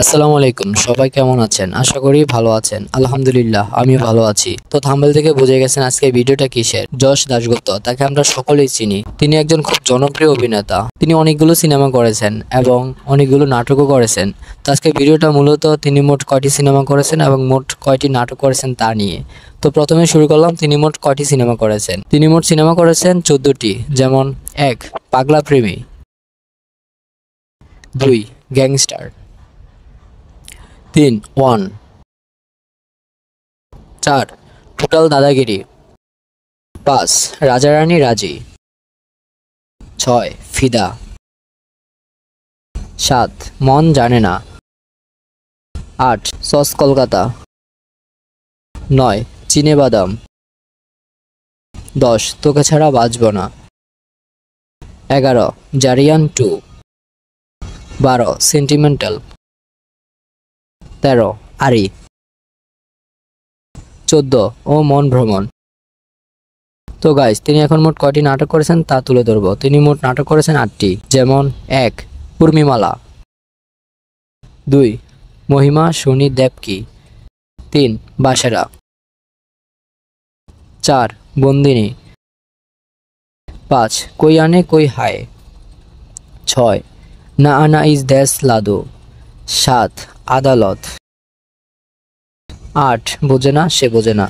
আসসালামু আলাইকুম, সবাই কেমন আছেন? আশা করি ভালো আছেন। আলহামদুলিল্লাহ আমিও ভালো আছি। তো থাম্বনেল থেকে বুঝে গেছেন আজকে ভিডিওটা কিসের। যশ দাশগুপ্ত, তাকে আমরা সকলেই চিনি। তিনি একজন খুব জনপ্রিয় অভিনেতা। তিনি অনেকগুলো সিনেমা করেছেন এবং অনেকগুলো নাটকও করেছেন। তো আজকে ভিডিওটা মূলত তিনি মোট কয়টি সিনেমা করেছেন এবং মোট কয়টি নাটক করেছেন তা নিয়ে। তো প্রথমে শুরু করলাম, তিনি মোট কয়টি সিনেমা করেছেন। তিনি মোট সিনেমা করেছেন 14টি, যেমন 1 পাগলা প্রেমী, 2 গ্যাংস্টার, 3 ওয়ান, 4 টোটাল দাদাগিরি, 5 রাজা রানী রাজি, 6 ফিদা, 7 মন জানে না, 8 সস কলকাতা, 9 চিনে বাদাম, 10 তোকে ছাড়া বাঁচব না, 11 জারিয়ান 2, 12 সেন্টিমেন্টাল, 13 আরি, 14 ও মন ভ্রমণ। তো গাইস, তিনি এখন মোট কয়টি নাটক করেছেন তা তুলে ধরবো। তিনি মোট নাটক করেছেন 8টি, যেমন 1 উর্মিমালা, 2 মহিমা শনি দেবকি, 3 বাসেরা, 4 বন্দিনী, 5 कोई आने कोई हाय, 6 না আনা ইজ দেশ লাদো, 7 আদালত, 8 বোঝে না সে বোঝে না।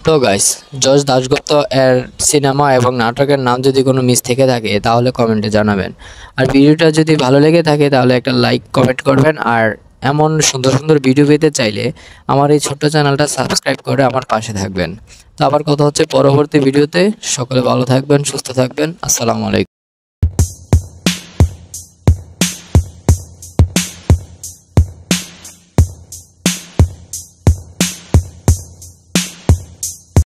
তো গাইস, যশ দাশগুপ্ত এর সিনেমা এবং নাটকের নাম যদি কোনো মিস থেকে থাকে তাহলে কমেন্টে জানাবেন। আর ভিডিওটা যদি ভালো লেগে থাকে তাহলে একটা লাইক কমেন্ট করবেন। আর এমন সুন্দর সুন্দর ভিডিও পেতে চাইলে আমার এই ছোট্ট চ্যানেলটা সাবস্ক্রাইব করে আমার পাশে থাকবেন। তো আবার কথা হচ্ছে পরবর্তী ভিডিওতে। সকলে ভালো থাকবেন, সুস্থ থাকবেন। আসসালামু আলাইকুম।